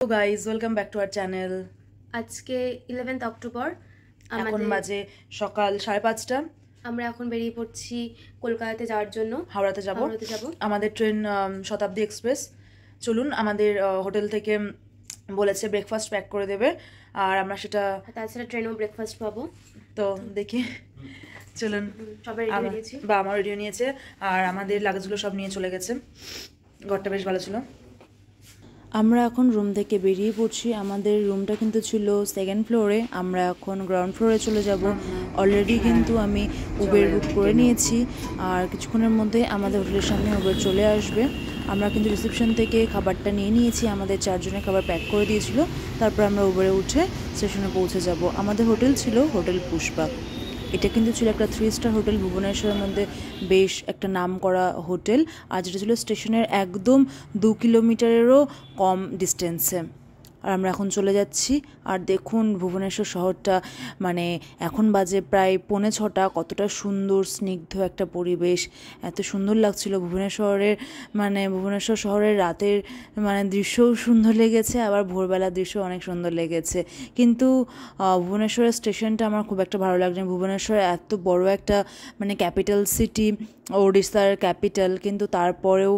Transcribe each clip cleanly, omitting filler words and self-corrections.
Hello guys, welcome back to our channel. আজকে 11th October এখন বাজে সকাল 5:30। আমরা এখন বেরিয়ে পড়ছি কলকাতাতে যাওয়ার জন্য। হাওড়াতে যাব। আমাদের ট্রেন শতাব্দী এক্সপ্রেস। চলুন, আমাদের হোটেল থেকে বলেছে ব্রেকফাস্ট প্যাক করে দেবে, আর আমরা সেটা তাছাড়া ট্রেনেও ব্রেকফাস্ট পাবো। তো দেখি, চলুন। সবাই রেডি নিয়েছি, বা আমার রেডিও নিয়েছে, আর আমাদের লাগেজগুলো সব নিয়ে চলে গেছে। ঘরটা বেশ ভালো ছিল। আমরা এখন রুম থেকে বেরিয়ে পড়ছি। আমাদের রুমটা কিন্তু ছিল সেকেন্ড ফ্লোরে, আমরা এখন গ্রাউন্ড ফ্লোরে চলে যাব। অলরেডি কিন্তু আমি উবের বুক করে নিয়েছি, আর কিছুক্ষণের মধ্যে আমাদের হোটেলের সামনে উবের চলে আসবে। আমরা কিন্তু রিসেপশন থেকে খাবারটা নিয়ে নিয়েছি, আমাদের 4 জনের খাবার প্যাক করে দিয়েছিল। তারপর আমরা উবেরে উঠে স্টেশনে পৌঁছে যাব। আমাদের হোটেল ছিল হোটেল পুষ্পা। এটা কিন্তু ছিল একটা 3 স্টার হোটেল, ভুবনেশ্বরের মধ্যে বেশ একটা নাম করা হোটেল, আর যেটা ছিল স্টেশনের একদম 2 কিলোমিটারেরও কম ডিস্টেন্সে। আর আমরা এখন চলে যাচ্ছি। আর দেখুন ভুবনেশ্বর শহরটা, মানে এখন বাজে প্রায় 5:45, কতটা সুন্দর স্নিগ্ধ একটা পরিবেশ, এত সুন্দর লাগছিল ভুবনেশ্বর শহরের রাতের দৃশ্যও সুন্দর লেগেছে, আবার ভোরবেলার দৃশ্য অনেক সুন্দর লেগেছে। কিন্তু ভুবনেশ্বরের স্টেশনটা আমার খুব একটা ভালো লাগেনি। ভুবনেশ্বর এত বড় একটা ক্যাপিটাল সিটি, ওড়িশার ক্যাপিটাল, কিন্তু তারপরেও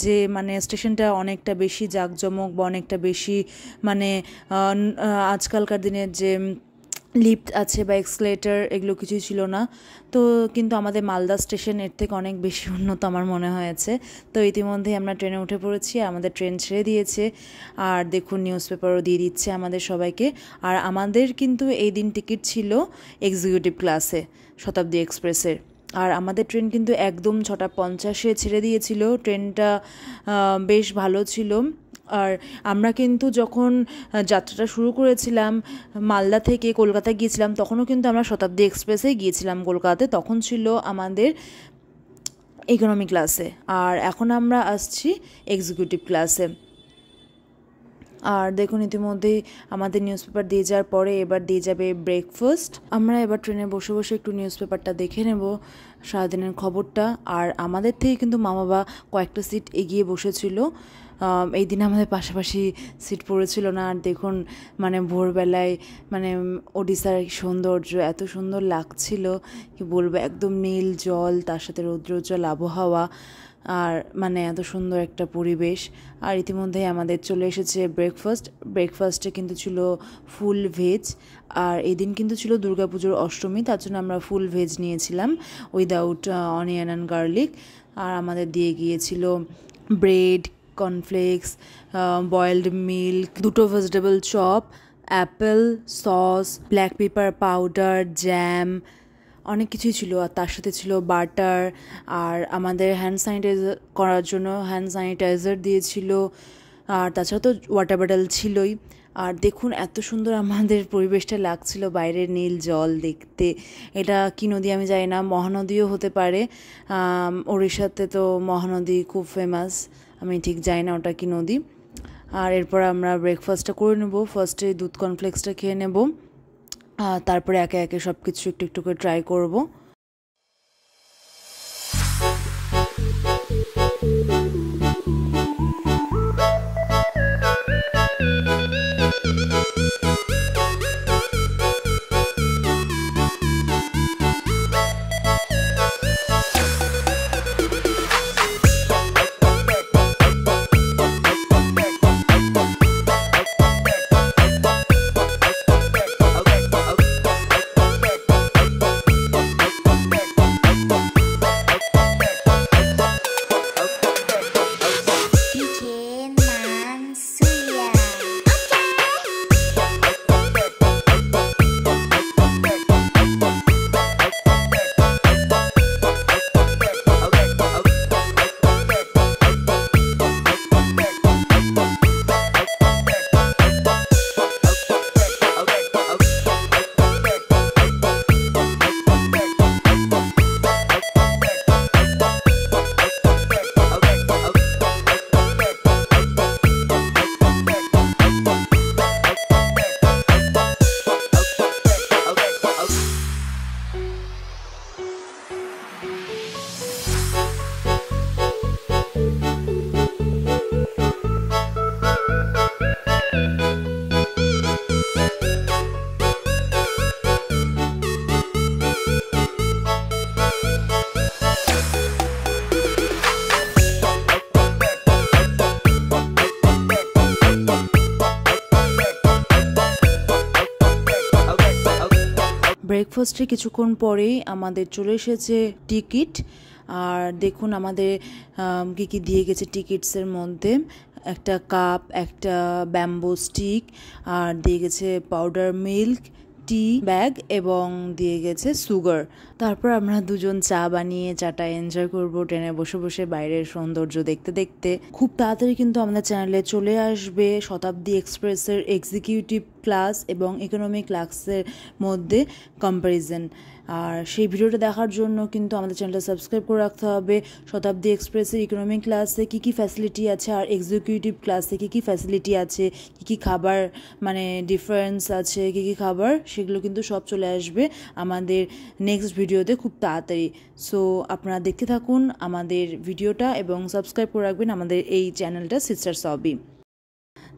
যে স্টেশনটা অনেকটা বেশি জাঁকজমক বা অনেকটা বেশি আজকালকার দিনের যে লিফট আছে বা এক্সকেলেটর, এগুলো কিছুই ছিল না। তো কিন্তু আমাদের মালদা স্টেশন এর থেকে অনেক বেশি উন্নত আমার মনে হয়েছে। তো ইতিমধ্যেই আমরা ট্রেনে উঠে পড়েছি, আমাদের ট্রেন ছেড়ে দিয়েছে, আর দেখুন নিউজ পেপারও দিয়ে দিচ্ছে আমাদের সবাইকে। আর আমাদের কিন্তু এই দিন টিকিট ছিল এক্সিকিউটিভ ক্লাসে শতাব্দী এক্সপ্রেসের। আর আমাদের ট্রেন কিন্তু একদম 6:50 ছেড়ে দিয়েছিল। ট্রেনটা বেশ ভালো ছিল। আর আমরা কিন্তু যখন যাত্রাটা শুরু করেছিলাম মালদা থেকে কলকাতা গিয়েছিলাম, তখনও কিন্তু আমরা শতাব্দী এক্সপ্রেসে গিয়েছিলাম কলকাতাতে, তখন ছিল আমাদের ইকোনমি ক্লাসে, আর এখন আমরা আসছি এক্সিকিউটিভ ক্লাসে। আর দেখুন ইতিমধ্যেই আমাদের নিউজ পেপার দিয়ে যাওয়ার পরে এবার দিয়ে যাবে ব্রেকফাস্ট। আমরা এবার ট্রেনে বসে বসে একটু নিউজ পেপারটা দেখে নেব, সারাদিনের খবরটা। আর আমাদের থেকে কিন্তু মা বাবা কয়েকটা সিট এগিয়ে বসেছিল। এই দিন আমাদের পাশাপাশি সিট পড়েছিল না। আর দেখুন ভোরবেলায় ওড়িশার সৌন্দর্য এত সুন্দর লাগছিল, কি বলবো, একদম নীল জল, তার সাথে রৌদ্রোজ্জ্বল আবহাওয়া, আর এত সুন্দর একটা পরিবেশ। আর ইতিমধ্যেই আমাদের চলে এসেছে ব্রেকফাস্টে কিন্তু ছিল ফুল ভেজ। আর এই দিন কিন্তু ছিল দুর্গাপুজোর অষ্টমী, তার জন্য আমরা ফুল ভেজ নিয়েছিলাম উইদাউট অনিয়ন অ্যান্ড গার্লিক। আর আমাদের দিয়ে গিয়েছিল ব্রেড, কর্নফ্লেক্স, বয়েলড মিল্ক, 2টো vegetable chop, apple sauce, black pepper powder, jam, অনেক কিছুই ছিল। আর তার সাথে ছিল বাটার, আর আমাদের হ্যান্ড স্যানিটাইজার করার জন্য হ্যান্ড স্যানিটাইজার দিয়েছিল, আর তাছাড়া তো ওয়াটার বটল ছিলই। আর দেখুন এত সুন্দর আমাদের পরিবেশটা লাগছিল, বাইরের নীল জল দেখতে। এটা কি নদী আমি জানি না, মহানদীও হতে পারে। ওড়িশাতে তো মহানদী খুব ফেমাস, আমি ঠিক জানি না ওটা কি নদী। আর এরপর আমরা ব্রেকফাস্টটা করে নেব। ফার্স্টে দুধ কর্নফ্লেক্সটা খেয়ে নেব, তারপরে একে একে সব কিছু একটু একটু করে ট্রাই করব। ব্রেকফাস্টে কিছুক্ষণ পরেই আমাদের চলে এসেছে টিকিট। আর দেখুন আমাদের কী কী দিয়ে গেছে টিকিটসের মধ্যে, একটা কাপ, একটা ব্যাম্বো স্টিক, আর দিয়ে গেছে পাউডার মিল্ক, টি ব্যাগ এবং দিয়ে গেছে সুগার। তারপর আমরা দুজন চা বানিয়ে চাটা এনজয় করব ট্রেনে বসে বসে বাইরের সৌন্দর্য দেখতে দেখতে। খুব তাড়াতাড়ি কিন্তু আমাদের চ্যানেলে চলে আসবে শতাব্দী এক্সপ্রেসের এক্সিকিউটিভ ক্লাস এবং ইকোনমি ক্লাসের মধ্যে কম্প্যারিজন। আর সেই ভিডিওটা দেখার জন্য কিন্তু আমাদের চ্যানেলটা সাবস্ক্রাইব করে রাখতে হবে। শতাব্দী এক্সপ্রেসের ইকোনমিক ক্লাসে কী কী ফ্যাসিলিটি আছে আর এক্সিকিউটিভ ক্লাসে কী কী ফ্যাসিলিটি আছে, কী কী খাবার মানে ডিফারেন্স আছে, কী কী খাবার, সেগুলো কিন্তু সব চলে আসবে আমাদের নেক্সট ভিডিওতে খুব তাড়াতাড়ি। সো আপনারা দেখতে থাকুন আমাদের ভিডিওটা এবং সাবস্ক্রাইব করে রাখবেন আমাদের এই চ্যানেলটা সিস্টার সবই।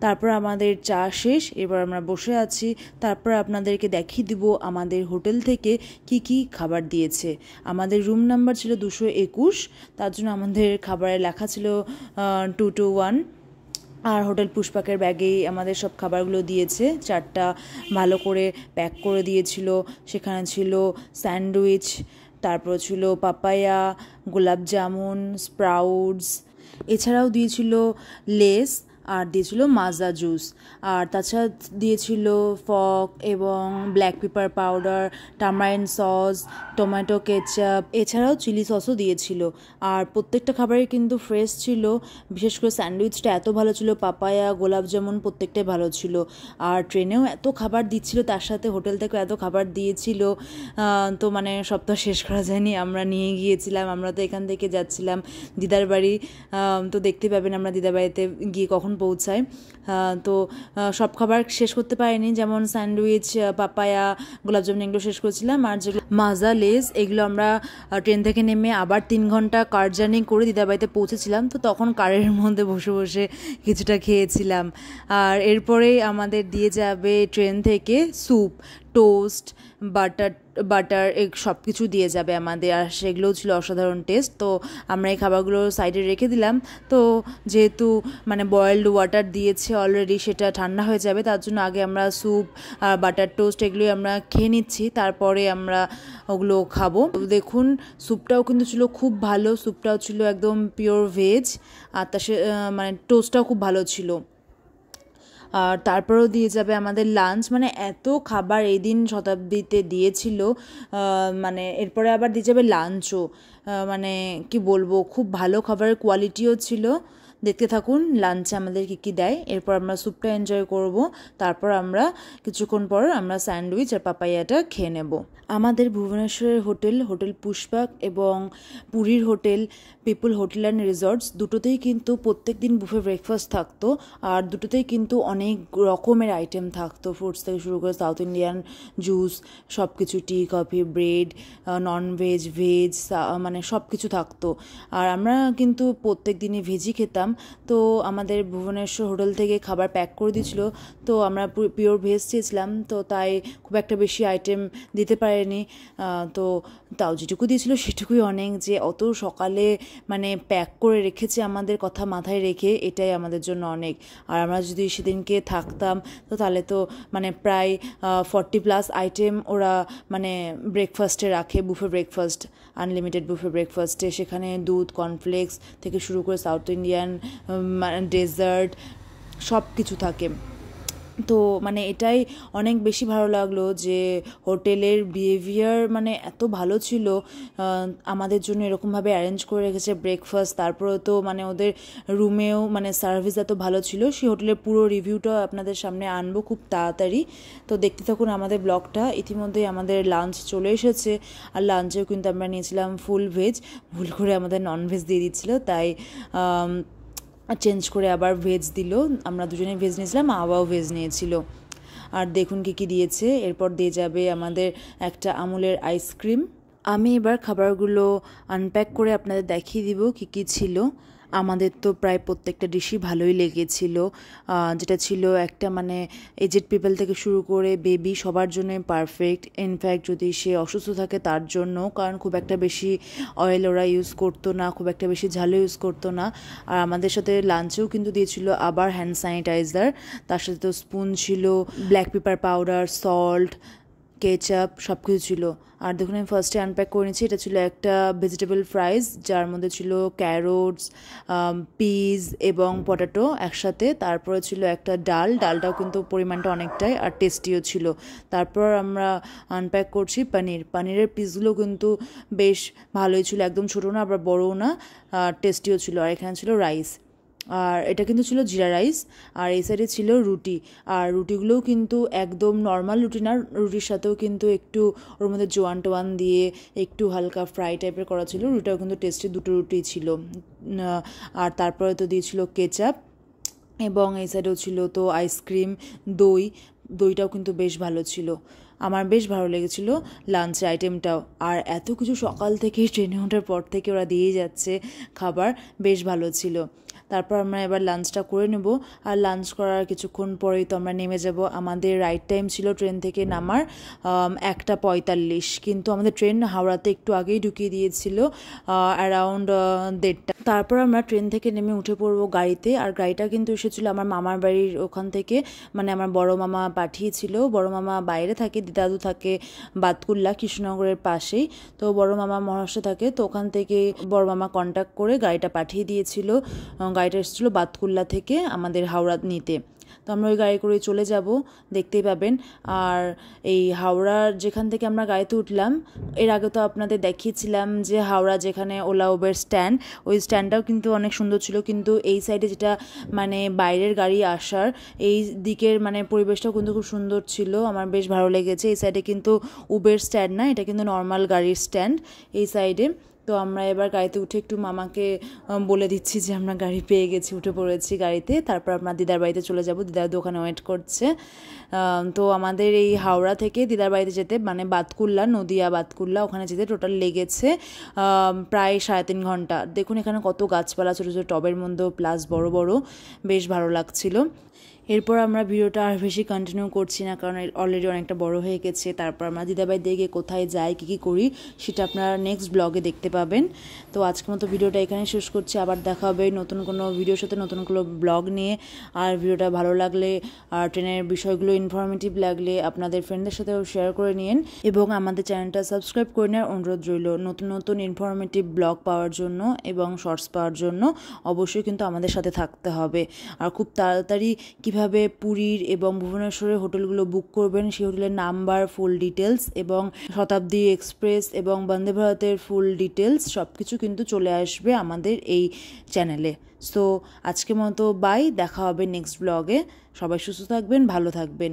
তারপর আমাদের চা শেষ, এবার আমরা বসে আছি। তারপর আপনাদেরকে দেখিয়ে দিব আমাদের হোটেল থেকে কি কি খাবার দিয়েছে। আমাদের রুম নাম্বার ছিল 221, তার জন্য আমাদের খাবারে লেখা ছিল 221। আর হোটেল পুষ্পাকের ব্যাগেই আমাদের সব খাবারগুলো দিয়েছে, 4টা ভালো করে প্যাক করে দিয়েছিল। সেখানে ছিল স্যান্ডউইচ, তারপর ছিল পাপায়া, গোলাপ জামুন, স্প্রাউটস, এছাড়াও দিয়েছিল লেস, আর দিয়েছিল মাজা জুস, আর তাছাড়া দিয়েছিল ফক এবং black pepper powder, tamarind sauce, tomato ketchup, এছাড়াও চিলি সসও দিয়েছিল। আর প্রত্যেকটা খাবারই কিন্তু ফ্রেশ ছিল। বিশেষ করে স্যান্ডউইচটা এত ভালো ছিল, পাপায়া, গোলাপ জামুন প্রত্যেকটাই ভালো ছিল। আর ট্রেনেও এত খাবার দিচ্ছিল, তার সাথে হোটেল থেকেও এত খাবার দিয়েছিল, তো মানে সব তো শেষ করা যায়নি। আমরা নিয়ে গিয়েছিলাম, আমরা তো এখান থেকে যাচ্ছিলাম দিদার বাড়ি, তো দেখতে পাবেন আমরা দিদার বাড়িতে গিয়ে কখন পৌঁছায়। তো সব খাবার শেষ করতে পারিনি, যেমন স্যান্ডউইচ, পাপায়া, গোলাপ জামুন এগুলো শেষ করেছিলাম। আর যেগুলো মাজা, লেস, এগুলো আমরা ট্রেন থেকে নেমে আবার 3 ঘন্টা কার জার্নি করে দিদার বাড়িতে পৌঁছেছিলাম, তো তখন কারের মধ্যে বসে বসে কিছুটা খেয়েছিলাম। আর এরপরেই আমাদের দিয়ে যাবে ট্রেন থেকে স্যুপ, টোস্ট, বাটার সব কিছু দিয়ে যাবে আমাদের, আর সেগুলোও ছিল অসাধারণ টেস্ট। তো আমরা এই খাবারগুলো সাইডে রেখে দিলাম। তো যেহেতু মানে বয়েলড ওয়াটার দিয়েছে অলরেডি, সেটা ঠান্ডা হয়ে যাবে, তার জন্য আগে আমরা স্যুপ আর বাটার টোস্ট এগুলোই আমরা খেয়ে নিচ্ছি, তারপরে আমরা ওগুলো খাবো। দেখুন স্যুপটাও কিন্তু ছিল খুব ভালো, স্যুপটাও ছিল একদম পিওর ভেজ, আর তার মানে টোস্টটাও খুব ভালো ছিল। আর তারপরেও দিয়ে যাবে আমাদের লাঞ্চ, মানে এত খাবার এই দিন শতাব্দীতে দিয়েছিল, মানে এরপরে আবার দিয়ে যাবে লাঞ্চও, মানে কি বলবো, খুব ভালো খাবারের কোয়ালিটিও ছিল। দেখতে থাকুন লাঞ্চে আমাদের কী কী দেয়। এরপর আমরা স্যুপটা এনজয় করব, তারপর আমরা কিছুক্ষণ পর আমরা স্যান্ডউইচ আর পাপাইয়াটা খেয়ে নেব। আমাদের ভুবনেশ্বরের হোটেল পুষ্পাক এবং পুরীর hotel people hotel and resorts দুটোতেই কিন্তু প্রত্যেক দিন বুফে ব্রেকফাস্ট থাকতো, আর দুটোতেই কিন্তু অনেক রকমের আইটেম থাকতো, ফ্রুটস থেকে শুরু করে সাউথ ইন্ডিয়ান জুস, সব কিছু, টি, কফি, ব্রেড, ননভেজ, ভেজ, মানে সব কিছু থাকতো। আর আমরা কিন্তু প্রত্যেক দিনই ভেজই খেতাম। তো আমাদের ভুবনেশ্বর হোটেল থেকে খাবার প্যাক করে দিয়েছিল, তো আমরা পিওর ভেজ চেয়েছিলাম, তো তাই খুব একটা বেশি আইটেম দিতে পারেনি। তো তাও যেটুকু দিয়েছিল সেটুকুই অনেক, যে অত সকালে মানে প্যাক করে রেখেছে আমাদের কথা মাথায় রেখে, এটাই আমাদের জন্য অনেক। আর আমরা যদি সেদিনকে থাকতাম তো তাহলে তো মানে প্রায় 40+ আইটেম ওরা মানে ব্রেকফাস্টে রাখে, বুফে ব্রেকফাস্ট, আনলিমিটেড বুফে ব্রেকফাস্টে। সেখানে দুধ, কর্নফ্লেক্স থেকে শুরু করে সাউথ ইন্ডিয়ান ডেজার্ট সব কিছু থাকে। তো মানে এটাই অনেক বেশি ভালো লাগলো যে হোটেলের বিহেভিয়ার মানে এত ভালো ছিল, আমাদের জন্য এরকমভাবে অ্যারেঞ্জ করে রেখেছে ব্রেকফাস্ট। তারপরে তো মানে ওদের রুমেও মানে সার্ভিস এত ভালো ছিল। সেই হোটেলের পুরো রিভিউটাও আপনাদের সামনে আনবো খুব তাড়াতাড়ি, তো দেখতে থাকুন আমাদের ব্লগটা। ইতিমধ্যেই আমাদের লাঞ্চ চলে এসেছে, আর লাঞ্চেও কিন্তু আমরা নিয়েছিলাম ফুল ভেজ, ভুল করে আমাদের ননভেজ দিয়ে দিচ্ছিলো, তাই চেঞ্জ করে আবার ভেজ দিল। আমরা দুজনেই ভেজ নিয়েছিলাম, আবাও ভেজ নিয়েছিল। আর দেখুন কী কী দিয়েছে। এরপর দিয়ে যাবে আমাদের একটা আমুলের আইসক্রিম। আমি এবার খাবারগুলো আনপ্যাক করে আপনাদের দেখিয়ে দিব কী কী ছিল। আমাদের তো প্রায় প্রত্যেকটা ডিশই ভালোই লেগেছিল, যেটা ছিল একটা মানে এজেড পিপল থেকে শুরু করে বেবি সবার জন্য পারফেক্ট। ইনফ্যাক্ট যদি সে অসুস্থ থাকে তার জন্য, কারণ খুব একটা বেশি অয়েল ওরা ইউজ করতো না, খুব একটা বেশি ঝালও ইউজ করতো না। আর আমাদের সাথে লাঞ্চেও কিন্তু দিয়েছিল আবার হ্যান্ড স্যানিটাইজার, তার সাথে তো স্পুন ছিল, black pepper powder, salt, ketchup সব কিছু ছিল। আর দেখুন আমি ফার্স্টে আনপ্যাক করে নিচ্ছি। এটা ছিল একটা ভেজিটেবল ফ্রাইজ, যার মধ্যে ছিল ক্যারোটস, পিস এবং পটেটো একসাথে। তারপরে ছিল একটা ডালটাও কিন্তু পরিমাণটা অনেকটাই আর টেস্টিও ছিল। তারপর আমরা আনপ্যাক করছি পানিরের পিসগুলো কিন্তু বেশ ভালোই ছিল, একদম ছোটো না আবার বড়ও না, টেস্টিও ছিল। আর এখানে ছিল রাইস, আর এটা কিন্তু ছিল জিরা রাইস। আর এই সাইডে ছিল রুটি, আর রুটিগুলোও কিন্তু একদম নর্মাল রুটি না, রুটির সাথেও কিন্তু একটু ওর মধ্যে জোয়ান টোয়ান দিয়ে একটু হালকা ফ্রাই টাইপের করা ছিল। রুটিটাও কিন্তু টেস্টি, দুটো রুটি ছিল। আর তারপরে তো দিয়েছিল কেচাপ, এবং এই সাইডেও ছিল তো আইসক্রিম, দইটাও কিন্তু বেশ ভালো ছিল। আমার বেশ ভালো লেগেছিলো লাঞ্চের আইটেমটাও। আর এত কিছু সকাল থেকে ট্রেনে ওঠার পর থেকে ওরা দিয়ে যাচ্ছে খাবার, বেশ ভালো ছিল। তারপর আমরা এবার লাঞ্চটা করে নেব। আর লাঞ্চ করার কিছুক্ষণ পরেই তো আমরা নেমে যাব। আমাদের রাইট টাইম ছিল ট্রেন থেকে নামার 1:45, কিন্তু আমাদের ট্রেন হাওড়াতে একটু আগেই ঢুকিয়ে দিয়েছিল অ্যারাউন্ড 1:30। তারপর আমরা ট্রেন থেকে নেমে উঠে পড়বো গাড়িতে। আর গাড়িটা কিন্তু এসেছিলো আমার মামার বাড়ির ওখান থেকে, মানে আমার বড় মামা পাঠিয়েছিল। বড় মামা বাইরে থাকে, দাদু থাকে বাতকুল্লা কৃষ্ণনগরের পাশেই। তো বড় মামা মহারাষ্ট্রে থাকে, তো ওখান থেকে বড় মামা কন্ট্যাক্ট করে গাড়িটা পাঠিয়ে দিয়েছিল। গাড়িটা এসেছিলো বাতকুল্লা থেকে আমাদের হাওড়া নিতে। তো আমরা ওই গাড়ি করে চলে যাব, দেখতেই পাবেন। আর এই হাওড়ার যেখান থেকে আমরা গাড়িতে উঠলাম, এর আগে তো আপনাদের দেখিয়েছিলাম যে হাওড়া যেখানে ওলা উবের স্ট্যান্ড, ওই স্ট্যান্ডটাও কিন্তু অনেক সুন্দর ছিল। কিন্তু এই সাইডে যেটা মানে বাইরের গাড়ি আসার এই দিকের মানে পরিবেশটাও কিন্তু খুব সুন্দর ছিল, আমার বেশ ভালো লেগেছে। এই সাইডে কিন্তু উবের স্ট্যান্ড না, এটা কিন্তু নর্মাল গাড়ির স্ট্যান্ড এই সাইডে। তো আমরা এবার গাড়িতে উঠে একটু মামাকে বলে দিচ্ছি যে আমরা গাড়ি পেয়ে গেছি, উঠে পড়েছি গাড়িতে। তারপর আমরা দিদার বাড়িতে চলে যাব, দিদার দোকানে ওয়েট করছে। তো আমাদের এই হাওড়া থেকে দিদার বাড়িতে যেতে, মানে বাতকুল্লা, নদিয়া বাতকুল্লা, ওখানে যেতে টোটাল লেগেছে প্রায় 3.5 ঘন্টা। দেখুন এখানে কত গাছপালা, ছোটো ছোটো টবের মধ্যেও প্লাস বড় বড়, বেশ ভালো লাগছিল। এরপর আমরা ভিডিওটা আর বেশি কন্টিনিউ করছি না, কারণ অলরেডি অনেকটা বড় হয়ে গেছে। তারপর আমরা দিদাবাড়ি দিয়ে কোথায় যাই, কী করি, সেটা আপনারা নেক্সট ব্লগে দেখতে পাবেন। তো আজকের মতো ভিডিওটা এখানে শেষ করছি। আবার দেখা হবে নতুন কোনো ভিডিওর সাথে, নতুন কোনো ব্লগ নিয়ে। আর ভিডিওটা ভালো লাগলে আর ট্রেনের বিষয়গুলো ইনফরমেটিভ লাগলে আপনাদের ফ্রেন্ডদের সাথেও শেয়ার করে নিন, এবং আমাদের চ্যানেলটা সাবস্ক্রাইব করে নেওয়ার অনুরোধ রইল। নতুন নতুন ইনফরমেটিভ ব্লগ পাওয়ার জন্য এবং শর্টস পাওয়ার জন্য অবশ্যই কিন্তু আমাদের সাথে থাকতে হবে। আর খুব তাড়াতাড়ি কীভাবে পুরীর এবং ভুবনেশ্বরের হোটেলগুলো বুক করবেন, সেই হোটেলের নাম্বার, ফুল ডিটেলস, এবং শতাব্দী এক্সপ্রেস এবং বন্দে ভারতের ফুল ডিটেলস সব কিছু কিন্তু চলে আসবে আমাদের এই চ্যানেলে। সো আজকের মতো বাই, দেখা হবে নেক্সট ব্লগে। সবাই সুস্থ থাকবেন, ভালো থাকবেন।